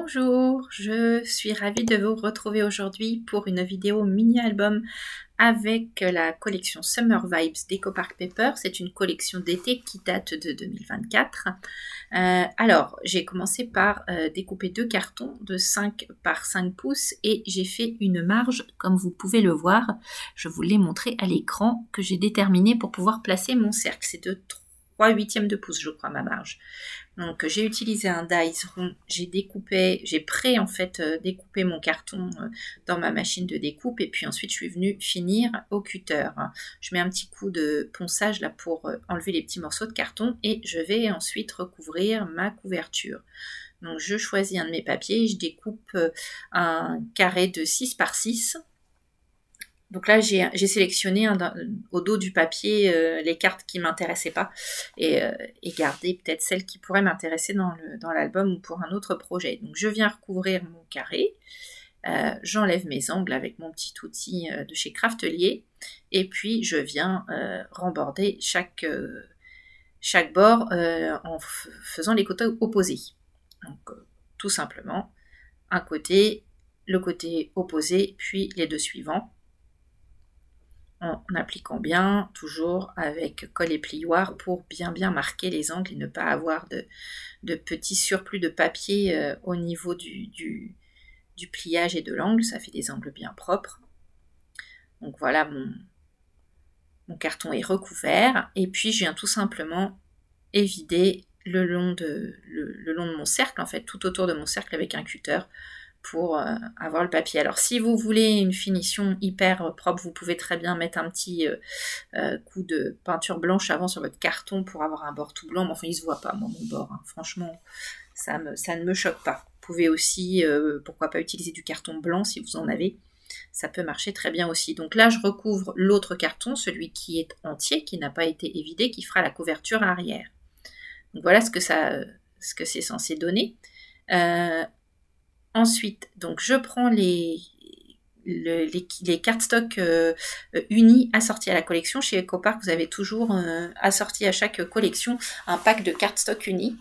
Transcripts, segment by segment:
Bonjour, je suis ravie de vous retrouver aujourd'hui pour une vidéo mini-album avec la collection Summer Vibes d'Eco Park Paper. C'est une collection d'été qui date de 2024. Alors, j'ai commencé par découper deux cartons de 5 par 5 pouces et j'ai fait une marge, comme vous pouvez le voir. Je vous l'ai montré à l'écran, que j'ai déterminé pour pouvoir placer mon cercle. C'est de 3/8 de pouce, je crois, ma marge. Donc j'ai utilisé un dice rond, j'ai découpé mon carton dans ma machine de découpe et puis ensuite je suis venue finir au cutter. Je mets un petit coup de ponçage là pour enlever les petits morceaux de carton et je vais ensuite recouvrir ma couverture. Donc je choisis un de mes papiers, je découpe un carré de 6 par 6. Donc là, j'ai sélectionné au dos du papier les cartes qui ne m'intéressaient pas et gardé peut-être celles qui pourraient m'intéresser dans l'album ou pour un autre projet. Donc je viens recouvrir mon carré, j'enlève mes angles avec mon petit outil de chez Craftelier et puis je viens remborder chaque bord en faisant les côtés opposés. Donc tout simplement, un côté, le côté opposé, puis les deux suivants. En appliquant bien, toujours avec colle et plioir pour bien marquer les angles et ne pas avoir de petits surplus de papier au niveau du pliage et de l'angle. Ça fait des angles bien propres. Donc voilà, mon carton est recouvert et puis je viens tout simplement évider le long de mon cercle, en fait tout autour de mon cercle avec un cutter pour avoir le papier. Alors si vous voulez une finition hyper propre, vous pouvez très bien mettre un petit coup de peinture blanche avant sur votre carton pour avoir un bord tout blanc, mais enfin il se voit pas moi mon bord, hein. Franchement ça ne me choque pas. Vous pouvez aussi, pourquoi pas utiliser du carton blanc si vous en avez, ça peut marcher très bien aussi. Donc là je recouvre l'autre carton, celui qui est entier, qui n'a pas été évidé, qui fera la couverture arrière. Donc voilà ce que c'est censé donner. Ensuite, donc je prends les cardstock unis assortis à la collection. Chez Eco Park, vous avez toujours assorti à chaque collection un pack de cardstock unis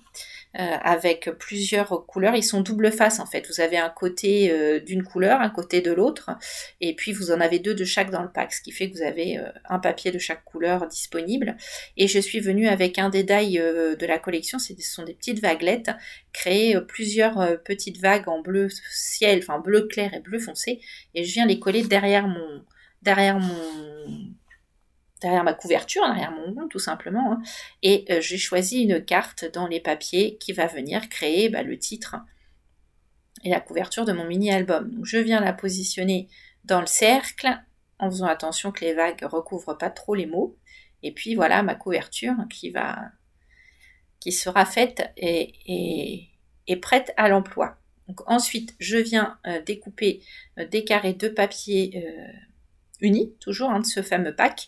avec plusieurs couleurs. Ils sont double face en fait. Vous avez un côté d'une couleur, un côté de l'autre, et puis vous en avez deux de chaque dans le pack, ce qui fait que vous avez un papier de chaque couleur disponible. Et je suis venue avec un des die de la collection, ce sont des petites vaguelettes, créer plusieurs petites vagues en bleu ciel, enfin bleu clair et bleu foncé, et je viens les coller derrière ma couverture, derrière mon rond tout simplement, hein. Et j'ai choisi une carte dans les papiers qui va venir créer le titre et la couverture de mon mini-album. Donc je viens la positionner dans le cercle en faisant attention que les vagues ne recouvrent pas trop les mots. Et puis voilà ma couverture qui sera faite et prête à l'emploi. Donc ensuite je viens découper des carrés de papier unis, toujours de ce fameux pack,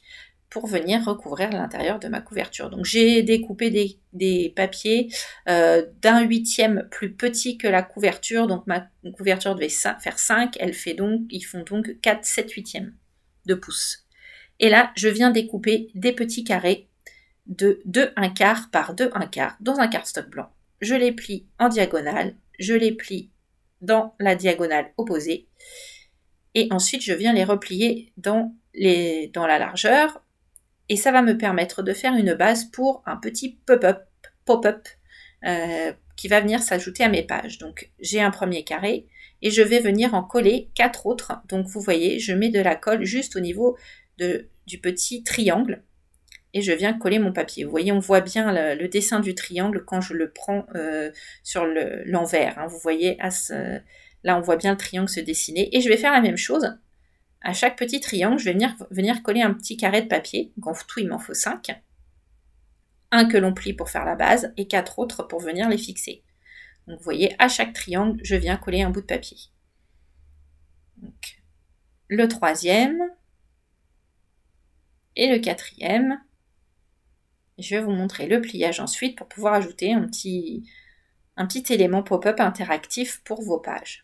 pour venir recouvrir l'intérieur de ma couverture. Donc j'ai découpé des papiers d'1/8 plus petit que la couverture, donc ma couverture devait faire 5, ils font donc 4, 7, 8e de pouce. Et là, je viens découper des petits carrés de 2/1/4 par 2/1/4 dans un cardstock blanc. Je les plie en diagonale, je les plie dans la diagonale opposée, et ensuite je viens les replier dans la largeur. Et ça va me permettre de faire une base pour un petit pop-up qui va venir s'ajouter à mes pages. Donc j'ai un premier carré et je vais venir en coller 4 autres. Donc vous voyez, je mets de la colle juste au niveau du petit triangle et je viens coller mon papier. Vous voyez, on voit bien le dessin du triangle quand je le prends sur l'envers, hein. Vous voyez, là on voit bien le triangle se dessiner. Et je vais faire la même chose. À chaque petit triangle, je vais venir coller un petit carré de papier. Donc en tout, il m'en faut 5. Un que l'on plie pour faire la base et 4 autres pour venir les fixer. Donc vous voyez, à chaque triangle, je viens coller un bout de papier. Donc, le troisième et le quatrième. Je vais vous montrer le pliage ensuite pour pouvoir ajouter un petit élément pop-up interactif pour vos pages.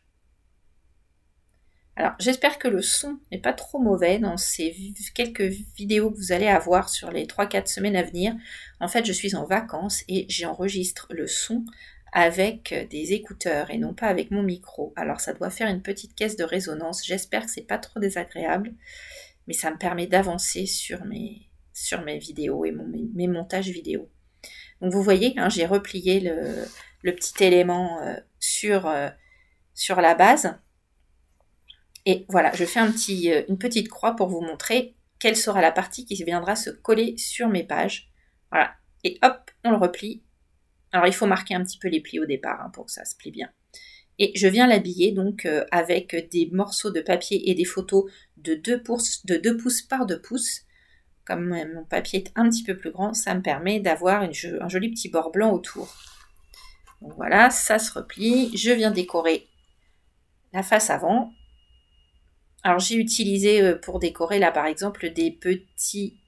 Alors, j'espère que le son n'est pas trop mauvais dans ces quelques vidéos que vous allez avoir sur les 3-4 semaines à venir. En fait, je suis en vacances et j'enregistre le son avec des écouteurs et non pas avec mon micro. Alors ça doit faire une petite caisse de résonance. J'espère que c'est pas trop désagréable, mais ça me permet d'avancer sur mes vidéos et mes montages vidéo. Donc vous voyez, hein, j'ai replié le petit élément sur la base. Et voilà, je fais une petite croix pour vous montrer quelle sera la partie qui viendra se coller sur mes pages. Voilà, et hop, on le replie. Alors il faut marquer un petit peu les plis au départ hein, pour que ça se plie bien. Et je viens l'habiller donc avec des morceaux de papier et des photos de 2 pouces par 2 pouces. Comme mon papier est un petit peu plus grand, ça me permet d'avoir un joli petit bord blanc autour. Donc voilà, ça se replie. Je viens décorer la face avant. Alors j'ai utilisé pour décorer là par exemple des petits,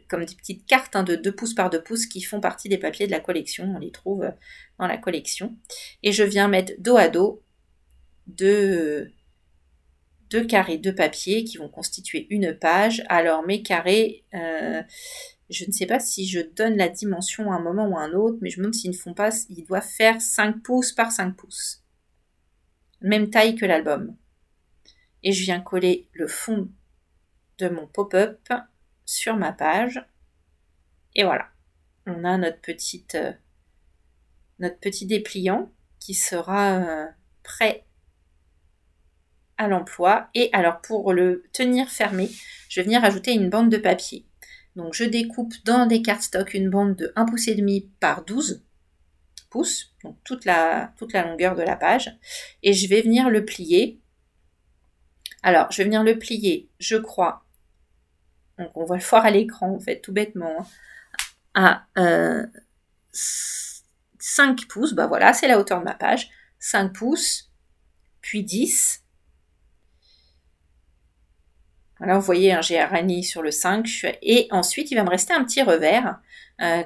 comme des petites cartes hein, de 2 pouces par 2 pouces qui font partie des papiers de la collection, on les trouve dans la collection. Et je viens mettre dos à dos deux carrés de papier qui vont constituer une page. Alors mes carrés, je ne sais pas si je donne la dimension à un moment ou à un autre, mais je me demande s'ils ne font pas, ils doivent faire 5 pouces par 5 pouces. Même taille que l'album. Et je viens coller le fond de mon pop-up sur ma page. Et voilà, on a notre petit dépliant qui sera prêt à l'emploi. Et alors pour le tenir fermé, je vais venir ajouter une bande de papier. Donc je découpe dans des cardstock une bande de 1,5 pouce par 12 pouces, donc toute la longueur de la page. Et je vais venir le plier. Alors, je vais venir le plier, je crois, donc on va le voir à l'écran, en fait, tout bêtement, hein, à 5 pouces, bah voilà, c'est la hauteur de ma page, 5 pouces, puis 10. Voilà, vous voyez, hein, j'ai arrangé sur le 5, et ensuite, il va me rester un petit revers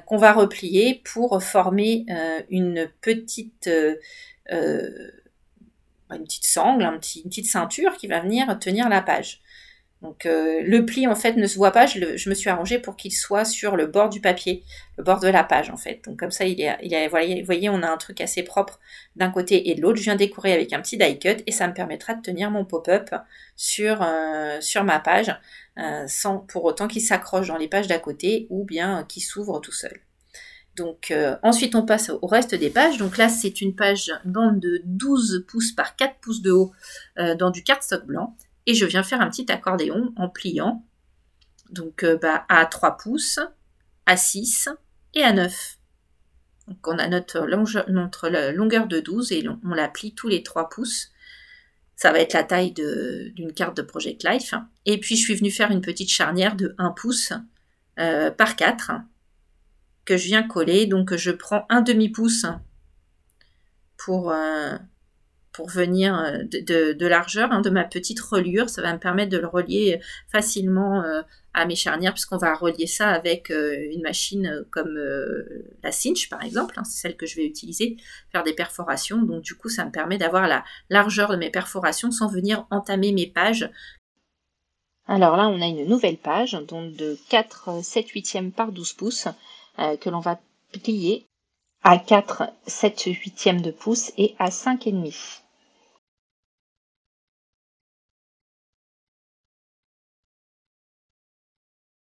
qu'on va replier pour former une petite sangle, une petite ceinture qui va venir tenir la page. Donc le pli en fait ne se voit pas, je me suis arrangée pour qu'il soit sur le bord du papier, le bord de la page en fait. Donc comme ça vous voyez, on a un truc assez propre d'un côté et de l'autre. Je viens décorer avec un petit die cut et ça me permettra de tenir mon pop-up sur ma page sans pour autant qu'il s'accroche dans les pages d'à côté ou bien qu'il s'ouvre tout seul. Donc ensuite on passe au reste des pages. Donc là c'est une bande de 12 pouces par 4 pouces de haut dans du cardstock blanc. Et je viens faire un petit accordéon en pliant. Donc à 3 pouces, à 6 et à 9. Donc on a notre longueur de 12 et on la plie tous les 3 pouces. Ça va être la taille d'une carte de Project Life. Et puis je suis venue faire une petite charnière de 1 pouce par 4 que je viens coller. Donc je prends un demi-pouce pour venir de largeur hein, de ma petite reliure. Ça va me permettre de le relier facilement à mes charnières puisqu'on va relier ça avec une machine comme la Cinch par exemple. Hein, c'est celle que je vais utiliser, faire des perforations. Donc du coup, ça me permet d'avoir la largeur de mes perforations sans venir entamer mes pages. Alors là, on a une nouvelle page donc de 4 7/8 par 12 pouces que l'on va plier à 4 7/8 de pouce et à 5,5.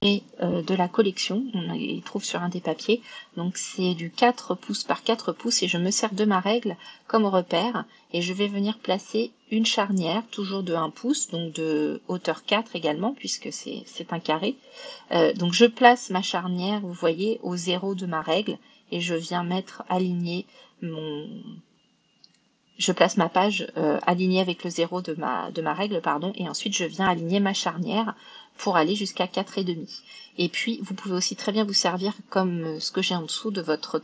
Et de la collection, on les trouve sur un des papiers, donc c'est du 4 pouces par 4 pouces et je me sers de ma règle comme repère et je vais venir placer une charnière toujours de 1 pouce, donc de hauteur 4 également puisque c'est un carré. Donc je place ma charnière, vous voyez, au 0 de ma règle et je viens je place ma page alignée avec le 0 de ma règle, pardon, et ensuite je viens aligner ma charnière pour aller jusqu'à 4,5. Et puis, vous pouvez aussi très bien vous servir comme ce que j'ai en dessous de votre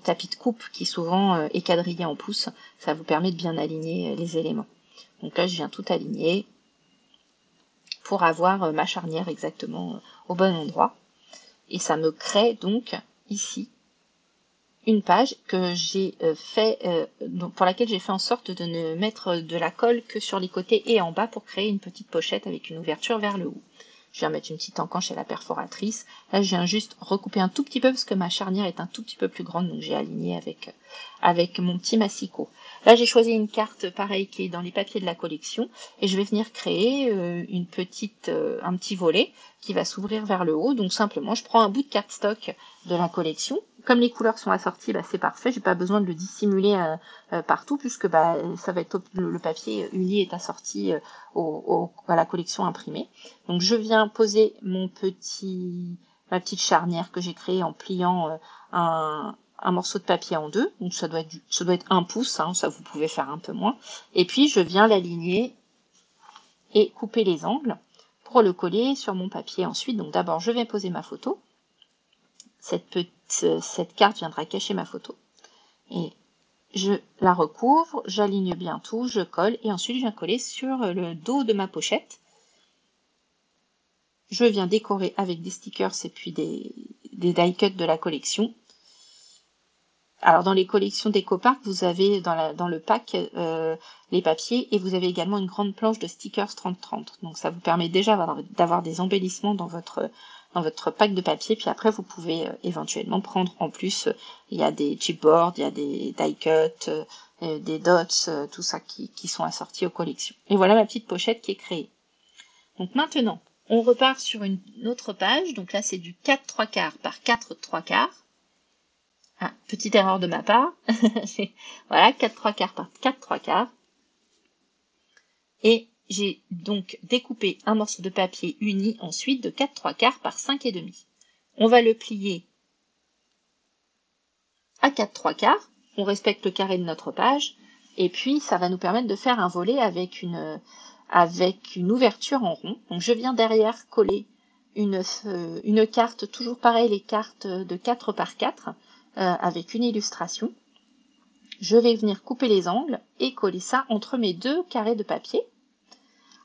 tapis de coupe qui souvent est quadrillé en pouces. Ça vous permet de bien aligner les éléments. Donc là, je viens tout aligner pour avoir ma charnière exactement au bon endroit. Et ça me crée donc ici une page que j'ai pour laquelle j'ai fait en sorte de ne mettre de la colle que sur les côtés et en bas pour créer une petite pochette avec une ouverture vers le haut. Je viens mettre une petite encanche à la perforatrice. Là, je viens juste recouper un tout petit peu parce que ma charnière est un tout petit peu plus grande, donc j'ai aligné avec mon petit massicot. Là, j'ai choisi une carte pareille qui est dans les papiers de la collection et je vais venir créer un petit volet qui va s'ouvrir vers le haut. Donc simplement, je prends un bout de cardstock de la collection. Comme les couleurs sont assorties, c'est parfait. J'ai pas besoin de le dissimuler partout puisque ça va être le papier uni est assorti à la collection imprimée. Donc je viens poser ma petite charnière que j'ai créée en pliant un morceau de papier en deux. Donc ça doit être 1 pouce, hein, ça vous pouvez faire un peu moins. Et puis je viens l'aligner et couper les angles pour le coller sur mon papier ensuite. Donc d'abord je vais poser ma photo. Cette carte viendra cacher ma photo. Et je la recouvre, j'aligne bien tout, je colle et ensuite je viens coller sur le dos de ma pochette. Je viens décorer avec des stickers et puis des die cuts de la collection. Alors dans les collections d'EcoPark, vous avez dans le pack les papiers et vous avez également une grande planche de stickers 30-30. Donc ça vous permet déjà d'avoir des embellissements dans votre pack de papier. Puis après vous pouvez éventuellement prendre en plus, il y a des chipboards, il y a des die cuts, des dots, tout ça qui sont assortis aux collections. Et voilà ma petite pochette qui est créée. Donc maintenant, on repart sur une autre page. Donc là c'est du 4/3 par 4/3. Ah, petite erreur de ma part. Voilà, 4/3 par 4/3. Et j'ai donc découpé un morceau de papier uni ensuite de 4/3 par 5,5. On va le plier à 4/3. On respecte le carré de notre page. Et puis, ça va nous permettre de faire un volet avec une ouverture en rond. Donc, je viens derrière coller une carte, toujours pareil, les cartes de 4 par 4. Avec une illustration. Je vais venir couper les angles et coller ça entre mes deux carrés de papier.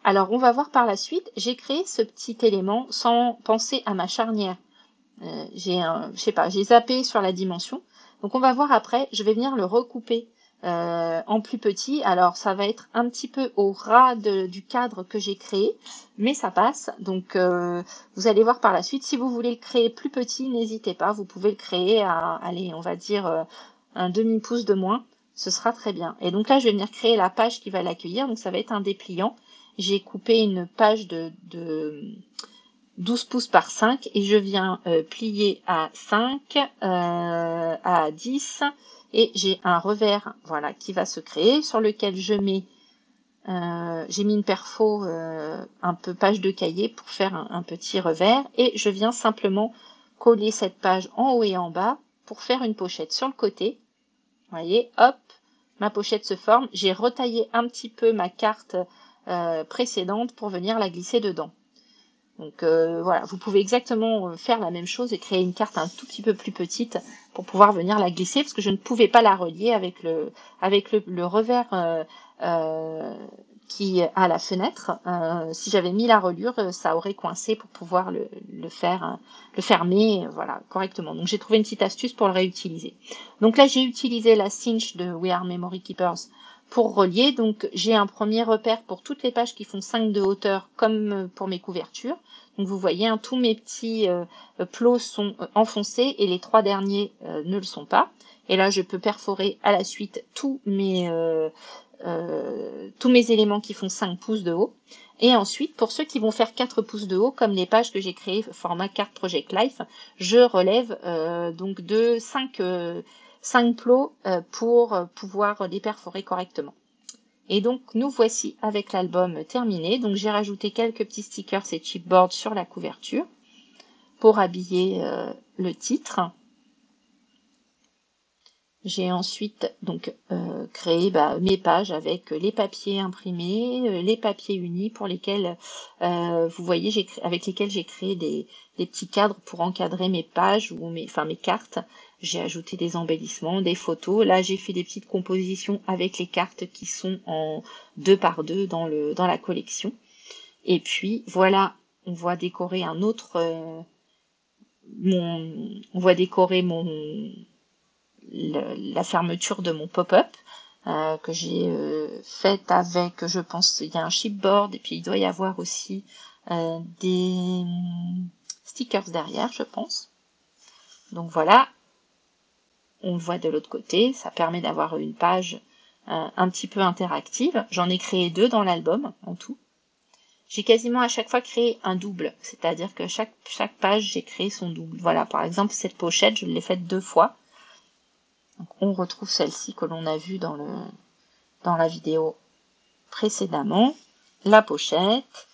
Alors on va voir par la suite, j'ai créé ce petit élément sans penser à ma charnière. J'ai zappé sur la dimension. Donc on va voir après, je vais venir le recouper en plus petit. Alors ça va être un petit peu au ras du cadre que j'ai créé, mais ça passe. Donc vous allez voir par la suite. Si vous voulez le créer plus petit, n'hésitez pas. Vous pouvez le créer à, allez, on va dire un demi-pouce de moins. Ce sera très bien. Et donc là, je vais venir créer la page qui va l'accueillir. Donc ça va être un dépliant. J'ai coupé une page de 12 pouces par 5 et je viens plier à 5, à 10 et j'ai un revers voilà qui va se créer sur lequel je mets j'ai mis une perfo un peu page de cahier pour faire un petit revers et je viens simplement coller cette page en haut et en bas pour faire une pochette sur le côté. Vous voyez, hop, ma pochette se forme. J'ai retaillé un petit peu ma carte précédente pour venir la glisser dedans. Donc voilà, vous pouvez exactement faire la même chose et créer une carte un tout petit peu plus petite pour pouvoir venir la glisser parce que je ne pouvais pas la relier avec le revers qui a la fenêtre. Si j'avais mis la reliure, ça aurait coincé pour pouvoir le fermer voilà, correctement. Donc j'ai trouvé une petite astuce pour le réutiliser. Donc là j'ai utilisé la cinch de We Are Memory Keepers pour relier. Donc j'ai un premier repère pour toutes les pages qui font 5 de hauteur comme pour mes couvertures. Donc vous voyez, tous mes petits plots sont enfoncés et les 3 derniers ne le sont pas. Et là je peux perforer à la suite tous mes éléments qui font 5 pouces de haut. Et ensuite, pour ceux qui vont faire 4 pouces de haut, comme les pages que j'ai créées format carte Project Life, je relève donc de 5 plots pour pouvoir les perforer correctement. Et donc nous voici avec l'album terminé. Donc j'ai rajouté quelques petits stickers et chipboards sur la couverture pour habiller le titre. J'ai ensuite donc créé mes pages avec les papiers imprimés, les papiers unis pour lesquels vous voyez avec lesquels j'ai créé des petits cadres pour encadrer mes pages ou mes cartes. J'ai ajouté des embellissements, des photos. Là j'ai fait des petites compositions avec les cartes qui sont en 2 par 2 dans la collection. Et puis voilà, on voit décorer la fermeture de mon pop-up que j'ai faite avec, je pense, il y a un chipboard et puis il doit y avoir aussi des stickers derrière, je pense. Donc voilà, on le voit de l'autre côté, ça permet d'avoir une page un petit peu interactive. J'en ai créé 2 dans l'album en tout. J'ai quasiment à chaque fois créé un double, c'est-à-dire que chaque page, j'ai créé son double. Voilà, par exemple, cette pochette, je l'ai faite 2 fois. Donc, on retrouve celle-ci que l'on a vue dans la vidéo précédemment. La pochette,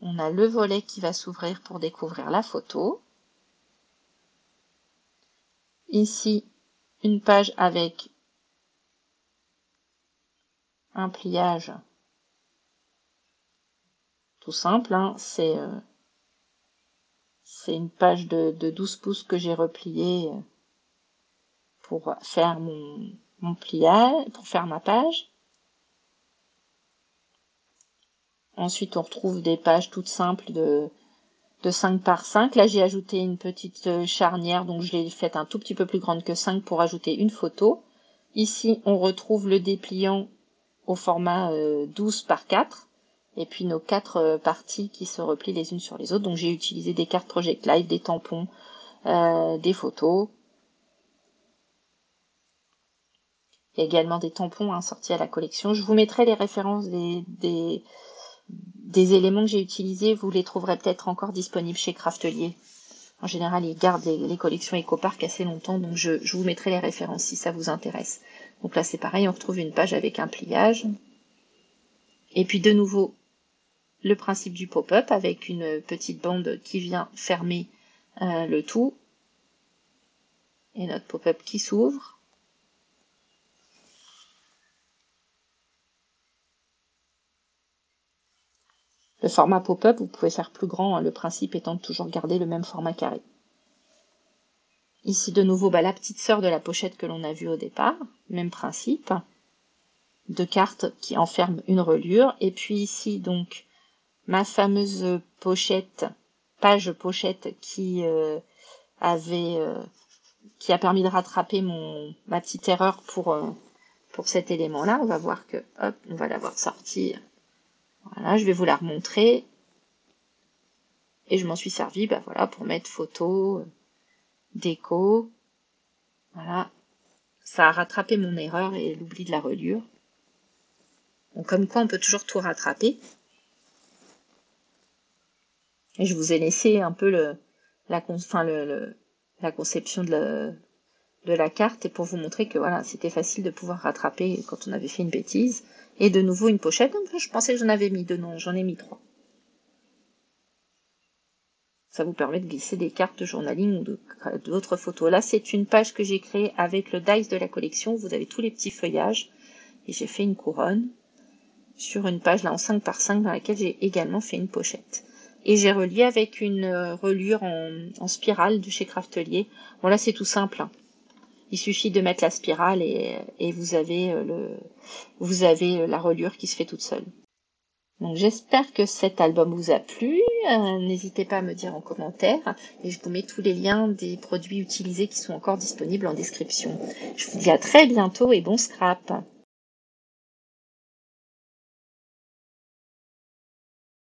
on a le volet qui va s'ouvrir pour découvrir la photo. Ici, une page avec un pliage tout simple, hein. C'est une page de 12 pouces que j'ai repliée pour faire mon pliage, pour faire ma page. Ensuite, on retrouve des pages toutes simples de 5 par 5. Là, j'ai ajouté une petite charnière, donc je l'ai faite un tout petit peu plus grande que 5 pour ajouter une photo. Ici, on retrouve le dépliant au format 12 par 4. Et puis nos 4 parties qui se replient les unes sur les autres. Donc j'ai utilisé des cartes Project Live, des tampons, des photos. Il y a également des tampons sortis à la collection. Je vous mettrai les références des éléments que j'ai utilisés. Vous les trouverez peut-être encore disponibles chez Craftelier. En général, ils gardent les collections EcoPark assez longtemps, donc je vous mettrai les références si ça vous intéresse. Donc là, c'est pareil, on retrouve une page avec un pliage. Et puis de nouveau, le principe du pop-up avec une petite bande qui vient fermer le tout. Et notre pop-up qui s'ouvre. Le format pop-up, vous pouvez faire plus grand, le principe étant de toujours garder le même format carré. Ici, de nouveau, la petite sœur de la pochette que l'on a vue au départ, même principe. 2 cartes qui enferment une reliure. Et puis ici, donc, ma fameuse pochette, page pochette qui a permis de rattraper ma petite erreur pour cet élément-là. On va voir que, hop, on va l'avoir sortie. Voilà, je vais vous la remontrer. Et je m'en suis servi, voilà, pour mettre photo, déco. Voilà. Ça a rattrapé mon erreur et l'oubli de la reliure. Donc, comme quoi, on peut toujours tout rattraper. Et je vous ai laissé un peu la conception de la carte et pour vous montrer que voilà, c'était facile de pouvoir rattraper quand on avait fait une bêtise. Et de nouveau une pochette. Donc, je pensais que j'en avais mis 2, non, j'en ai mis 3. Ça vous permet de glisser des cartes de journaling ou d'autres photos. Là, c'est une page que j'ai créée avec le dice de la collection. Vous avez tous les petits feuillages. Et j'ai fait une couronne sur une page là en 5 par 5 dans laquelle j'ai également fait une pochette. Et j'ai relié avec une reliure en spirale de chez Craftelier. Bon là, c'est tout simple, hein. Il suffit de mettre la spirale et vous avez la reliure qui se fait toute seule. Donc j'espère que cet album vous a plu. N'hésitez pas à me dire en commentaire et je vous mets tous les liens des produits utilisés qui sont encore disponibles en description. Je vous dis à très bientôt et bon scrap.